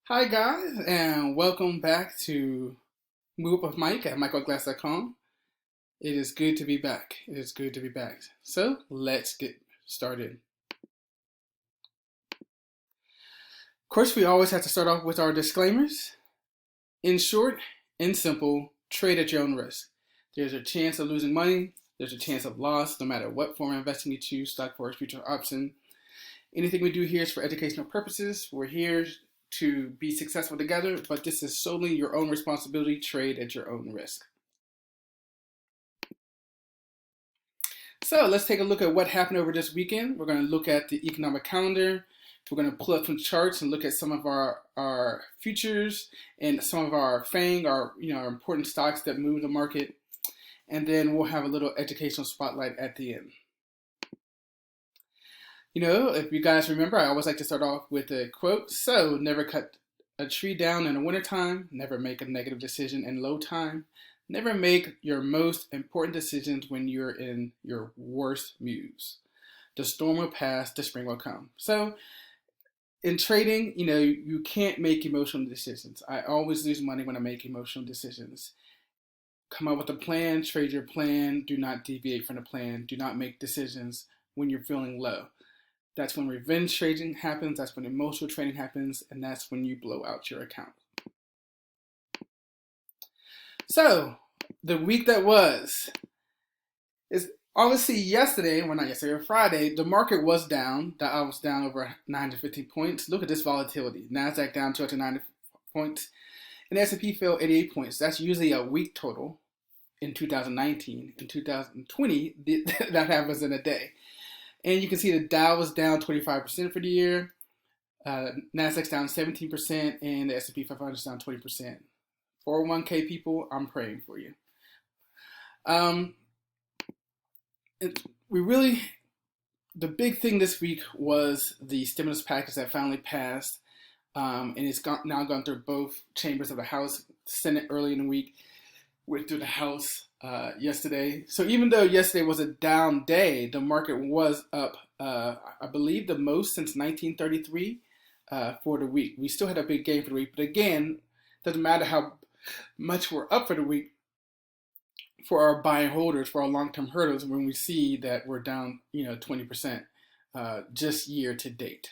Hi guys, and welcome back to Move Up with Mike at michaelglass.com. It is good to be back. It is good to be back. So let's get started. Of course, we always have to start off with our disclaimers. In short and simple, trade at your own risk. There's a chance of losing money. There's a chance of loss, no matter what form of investing you choose, stock, forex, future option. Anything we do here is for educational purposes. We're here to be successful together, but this is solely your own responsibility. Trade at your own risk. So let's take a look at what happened over this weekend. We're going to look at the economic calendar. We're going to pull up some charts and look at some of our futures and some of our FANG, our important stocks that move the market. And then we'll have a little educational spotlight at the end. If you guys remember, I always like to start off with a quote. So, never cut a tree down in the wintertime, never make a negative decision in low time, never make your most important decisions when you're in your worst moods. The storm will pass, the spring will come. So, in trading, you can't make emotional decisions. I always lose money when I make emotional decisions. Come up with a plan, trade your plan, do not deviate from the plan, do not make decisions when you're feeling low. That's when revenge trading happens, that's when emotional trading happens, and that's when you blow out your account. So, the week that was is obviously yesterday, well not yesterday, Friday, the market was down. I was down over 950 points. Look at this volatility. NASDAQ down 290 points, and S&P fell 88 points. That's usually a week total in 2019. In 2020, that happens in a day. And you can see the Dow was down 25% for the year. Nasdaq's down 17%, and the S&P 500 is down 20%. 401k people, I'm praying for you. The big thing this week was the stimulus package that finally passed, and it's now gone through both chambers of the House. Senate early in the week went through the House yesterday. So even though yesterday was a down day, the market was up, I believe, the most since 1933 for the week. We still had a big gain for the week, but again, doesn't matter how much we're up for the week for our buy and holders, for our long-term hurdles, when we see that we're down, 20% just year to date.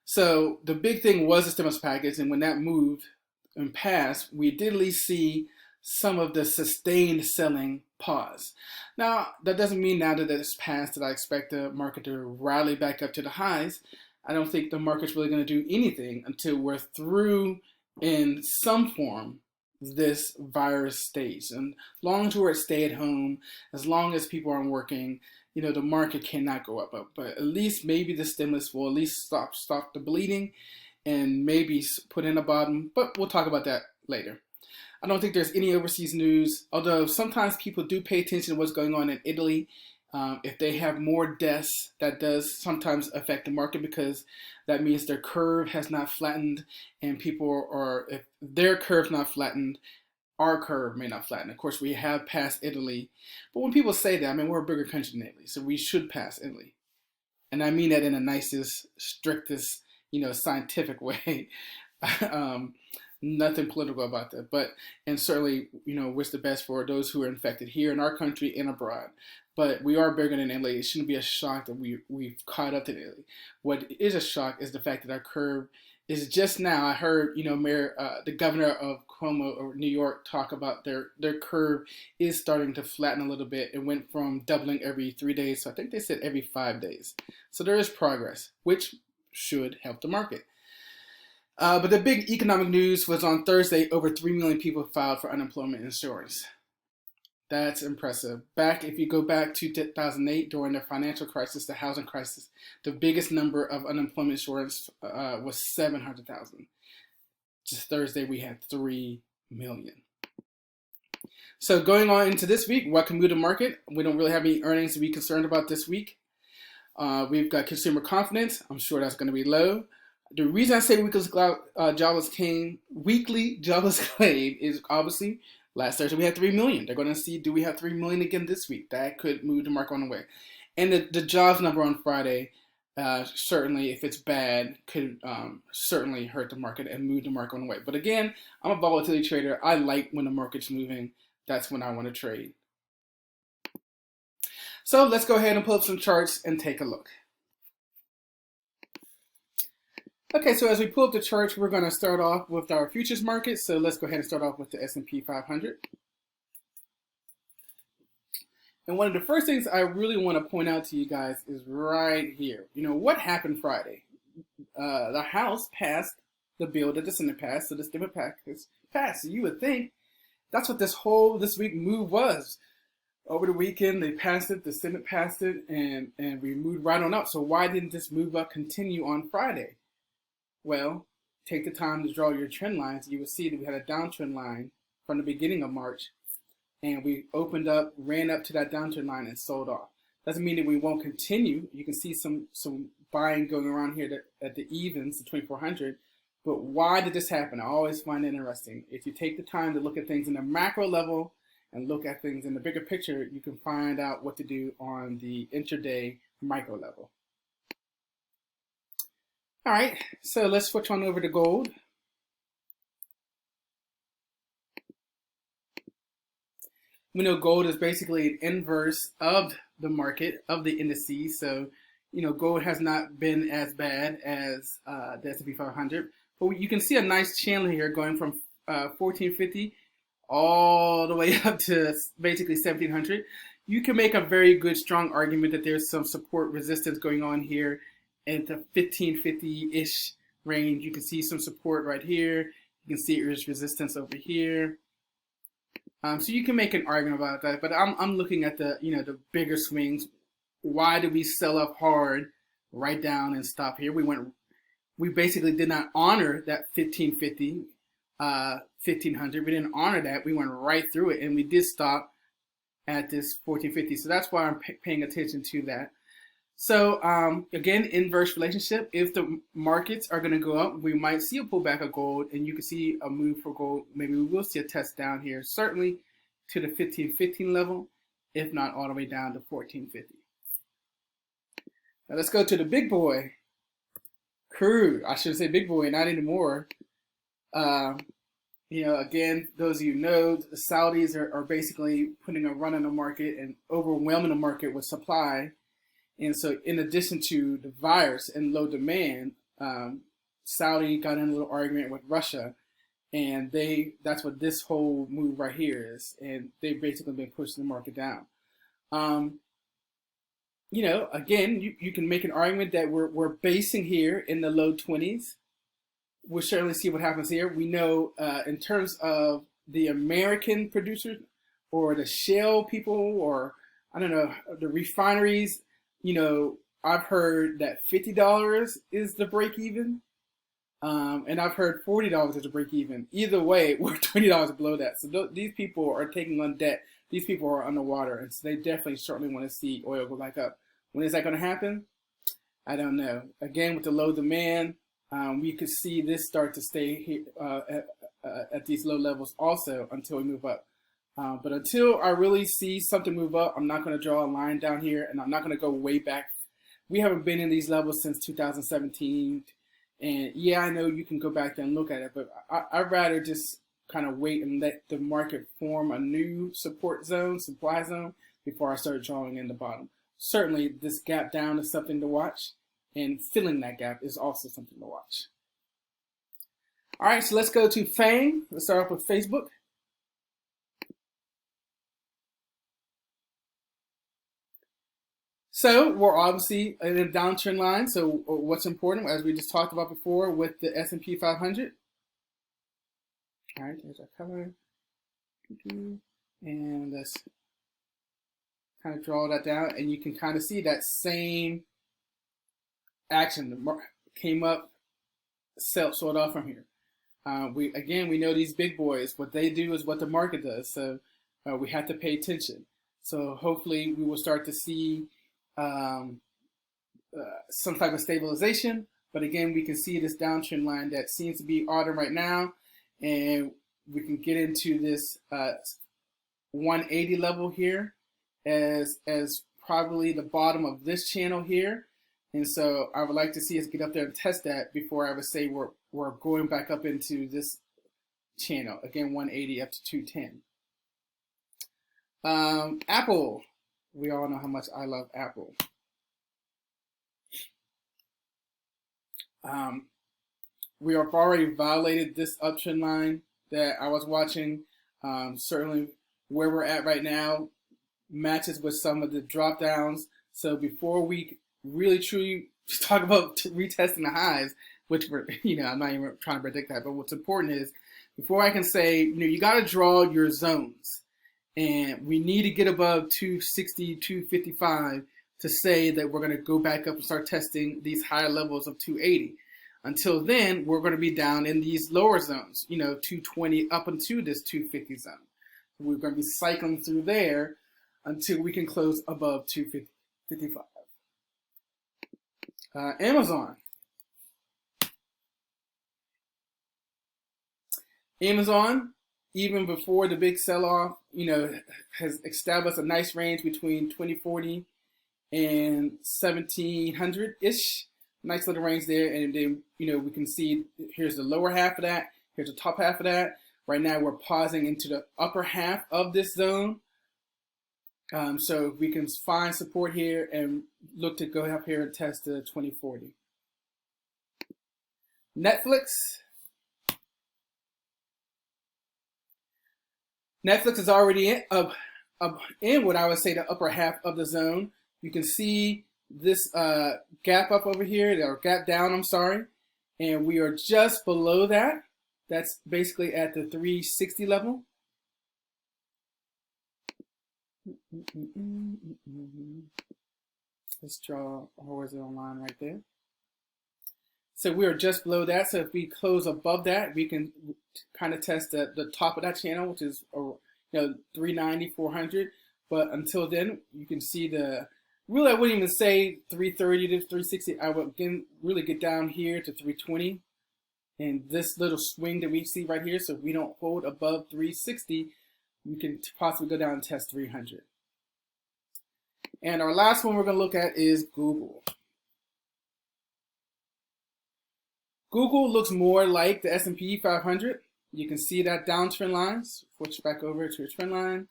So the big thing was the stimulus package, and when that moved and passed, we did at least see some of the sustained selling pause. Now, that doesn't mean now that it's passed that I expect the market to rally back up to the highs. I don't think the market's really going to do anything until we're through in some form this virus stage. And long as we're at stay at home, as long as people aren't working, the market cannot go up. But at least maybe the stimulus will at least stop the bleeding and maybe put in a bottom. But we'll talk about that later. I don't think there's any overseas news, although sometimes people do pay attention to what's going on in Italy. If they have more deaths, that does sometimes affect the market because that means their curve has not flattened, and if their curve's not flattened, our curve may not flatten. Of course, we have passed Italy, but when people say that, we're a bigger country than Italy, so we should pass Italy. And I mean that in the nicest, strictest, scientific way. Nothing political about that, and certainly, wish the best for those who are infected here in our country and abroad. But we are bigger than Italy. It shouldn't be a shock that we've caught up to Italy. What is a shock is the fact that our curve is just now. I heard, the governor of Cuomo or New York talk about their curve is starting to flatten a little bit. It went from doubling every 3 days, so I think they said every 5 days. So there is progress, which should help the market. But the big economic news was on Thursday, over 3 million people filed for unemployment insurance. That's impressive. If you go back to 2008, during the financial crisis, the housing crisis, the biggest number of unemployment insurance was 700,000. Just Thursday, we had 3 million. So going on into this week, what can move the market? We don't really have any earnings to be concerned about this week. We've got consumer confidence. I'm sure that's going to be low. The reason I say weekly jobless claim is obviously last Thursday we had 3 million. They're going to see, do we have 3 million again this week? That could move the market on the way. And the jobs number on Friday certainly if it's bad, could certainly hurt the market and move the market one way. But again, I'm a volatility trader. I like when the market's moving. That's when I want to trade. So let's go ahead and pull up some charts and take a look. Okay, so as we pull up the charts, we're going to start off with our futures market. So let's go ahead and start off with the S&P 500. And one of the first things I really want to point out to you guys is right here. You know, what happened Friday? The House passed the bill that the Senate passed, so the stimulus package passed. So you would think that's what this week move was. Over the weekend, they passed it, the Senate passed it, and we moved right on up. So why didn't this move up continue on Friday? Well, take the time to draw your trend lines. You will see that we had a downtrend line from the beginning of March, and we opened up, ran up to that downtrend line, and sold off. Doesn't mean that we won't continue. You can see some buying going around here at the evens, the 2400. But why did this happen? I always find it interesting. If you take the time to look at things in the macro level and look at things in the bigger picture, you can find out what to do on the intraday micro level. All right, so let's switch on over to gold. We know gold is basically an inverse of the market, of the indices. So, you know, gold has not been as bad as the S&P 500. But you can see a nice channel here going from 1450 all the way up to basically 1700. You can make a very good, strong argument that there's some support resistance going on here at the 1550-ish range. You can see some support right here. You can see there's resistance over here. So you can make an argument about that, but I'm looking at the the bigger swings. Why did we sell up hard right down and stop here? We basically did not honor that 1550, 1500. We didn't honor that. We went right through it, and we did stop at this 1450. So that's why I'm paying attention to that. So again, inverse relationship. If the markets are going to go up, we might see a pullback of gold, and you can see a move for gold. Maybe we will see a test down here, certainly to the 1515 level, if not all the way down to 1450. Now let's go to the big boy, crude. I should say big boy, not anymore. Again, those of you know, the Saudis are basically putting a run on the market and overwhelming the market with supply. And so in addition to the virus and low demand, Saudi got in a little argument with Russia, and that's what this whole move right here is. And they've basically been pushing the market down. Again, you can make an argument that we're basing here in the low 20s. We'll certainly see what happens here. We know in terms of the American producers or the shale people, or I don't know, the refineries, I've heard that $50 is the break even. And I've heard $40 is the break even. Either way, we're $20 below that. So these people are taking on debt. These people are underwater. And so they definitely certainly want to see oil go back up. When is that going to happen? I don't know. Again, with the low demand, we could see this start to stay here, at these low levels also until we move up. But until I really see something move up, I'm not going to draw a line down here, and I'm not going to go way back. We haven't been in these levels since 2017. And yeah, I know you can go back there and look at it, but I'd rather just kind of wait and let the market form a new support zone, supply zone, before I start drawing in the bottom. Certainly, this gap down is something to watch, and filling that gap is also something to watch. All right, so let's go to FANG. Let's start off with Facebook. So we're obviously in a downtrend line. So what's important, as we just talked about before, with the S&P 500. All right, there's our color. And let's kind of draw that down, and you can kind of see that same action. The came up, sold off from here. We know these big boys. What they do is what the market does. So we have to pay attention. So hopefully we will start to see some type of stabilization. But again, we can see this downtrend line that seems to be autumn right now, and we can get into this 180 level here as probably the bottom of this channel here. And so I would like to see us get up there and test that before I would say we're going back up into this channel. Again, 180 up to 210. Apple. We all know how much I love Apple. We have already violated this uptrend line that I was watching. Certainly where we're at right now matches with some of the drop downs. So before we really truly talk about retesting the highs, which we're, I'm not even trying to predict that, but what's important is before I can say, you got to draw your zones. And we need to get above 260, 255 to say that we're going to go back up and start testing these higher levels of 280. Until then, we're going to be down in these lower zones, 220 up into this 250 zone. We're going to be cycling through there until we can close above 255. Amazon. Amazon, even before the big sell-off, has established a nice range between 2040 and 1700-ish. Nice little range there. And then, we can see here's the lower half of that. Here's the top half of that. Right now, we're pausing into the upper half of this zone. So we can find support here and look to go up here and test the 2040. Netflix. Netflix is already in what I would say the upper half of the zone. You can see this gap up over here, or gap down, I'm sorry. And we are just below that. That's basically at the 360 level. Let's draw a horizontal line right there. So we are just below that. So if we close above that, we can kind of test the top of that channel, which is 390, 400. But until then, you can see really I wouldn't even say 330 to 360. I would again really get down here to 320. And this little swing that we see right here, so if we don't hold above 360, we can possibly go down and test 300. And our last one we're going to look at is Google. Google looks more like the S&P 500. You can see that downtrend line. Switch back over to a trend line.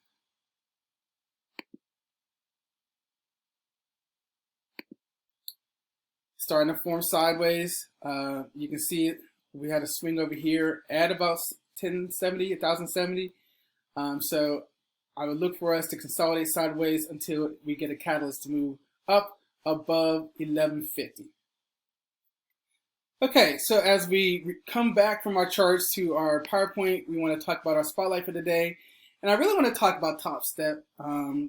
Starting to form sideways. You can see it. We had a swing over here at about 1070, 1070. So I would look for us to consolidate sideways until we get a catalyst to move up above 1150. Okay, so as we come back from our charts to our PowerPoint, we want to talk about our spotlight for today. And I really want to talk about TopStep.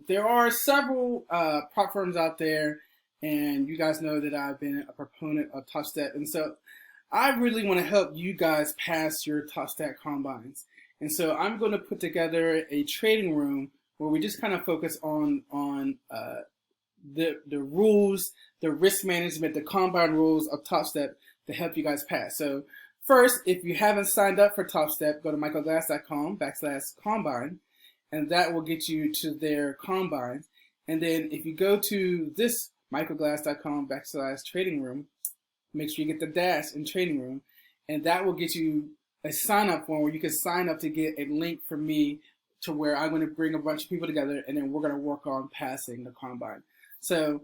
There are several prop firms out there, and you guys know that I've been a proponent of TopStep. And so I really want to help you guys pass your TopStep combines. And so I'm going to put together a trading room where we just kind of focus on the rules, the risk management, the combine rules of TopStep to help you guys pass. So first, if you haven't signed up for TopStep, go to michaelglass.com/combine, and that will get you to their combines. And then if you go to this michaelglass.com/trading room, make sure you get the dash in trading room, and that will get you a sign up form where you can sign up to get a link from me to where I'm going to bring a bunch of people together, and then we're going to work on passing the combine. So,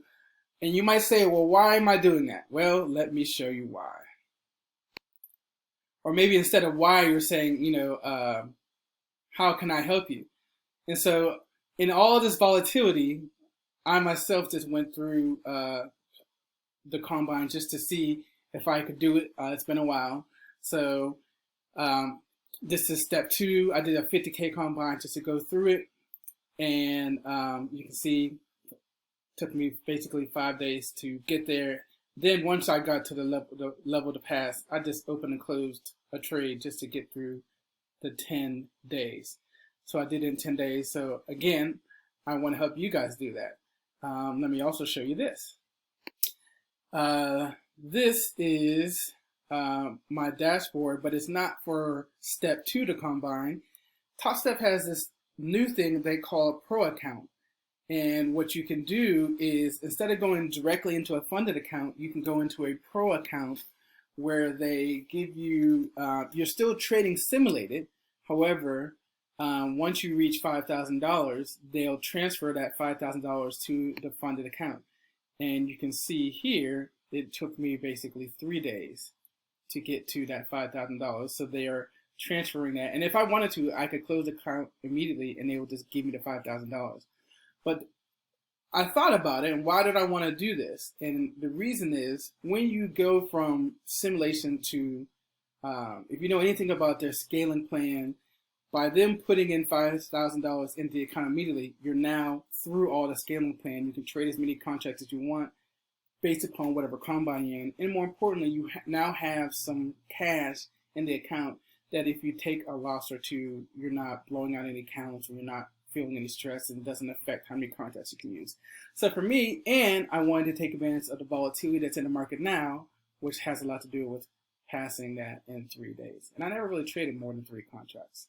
and you might say, well, why am I doing that? Well, let me show you why. Or maybe instead of why, you're saying, how can I help you? And so in all this volatility, I myself just went through the combine just to see if I could do it. It's been a while. So this is step 2. I did a 50K combine just to go through it. And you can see it took me basically 5 days to get there. Then once I got to the level to pass, I just opened and closed a trade just to get through the 10 days. So I did it in 10 days. So again, I want to help you guys do that. Let me also show you this. This is my dashboard, but it's not for step 2 to combine. TopStep has this new thing they call a pro account. And what you can do is, instead of going directly into a funded account, you can go into a pro account where they give you, you're still trading simulated. However, once you reach $5,000, they'll transfer that $5,000 to the funded account. And you can see here, it took me basically 3 days to get to that $5,000. So they are transferring that. And if I wanted to, I could close the account immediately and they will just give me the $5,000. But I thought about it, and why did I want to do this? And the reason is, when you go from simulation to, if you know anything about their scaling plan, by them putting in $5,000 into the account immediately, you're now through all the scaling plan. You can trade as many contracts as you want based upon whatever combine you're in. And more importantly, you now have some cash in the account that if you take a loss or two, you're not blowing out any accounts, or you're not feeling any stress, and it doesn't affect how many contracts you can use. So for me, and I wanted to take advantage of the volatility that's in the market now, which has a lot to do with passing that in 3 days. And I never really traded more than 3 contracts.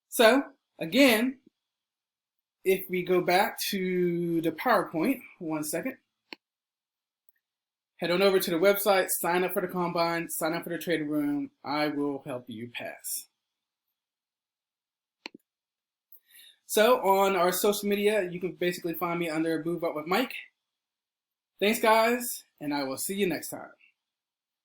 So again, if we go back to the PowerPoint, 1 second, head on over to the website, sign up for the combine, sign up for the trading room. I will help you pass. So on our social media, you can basically find me under Move Up with Mike. Thanks, guys, and I will see you next time.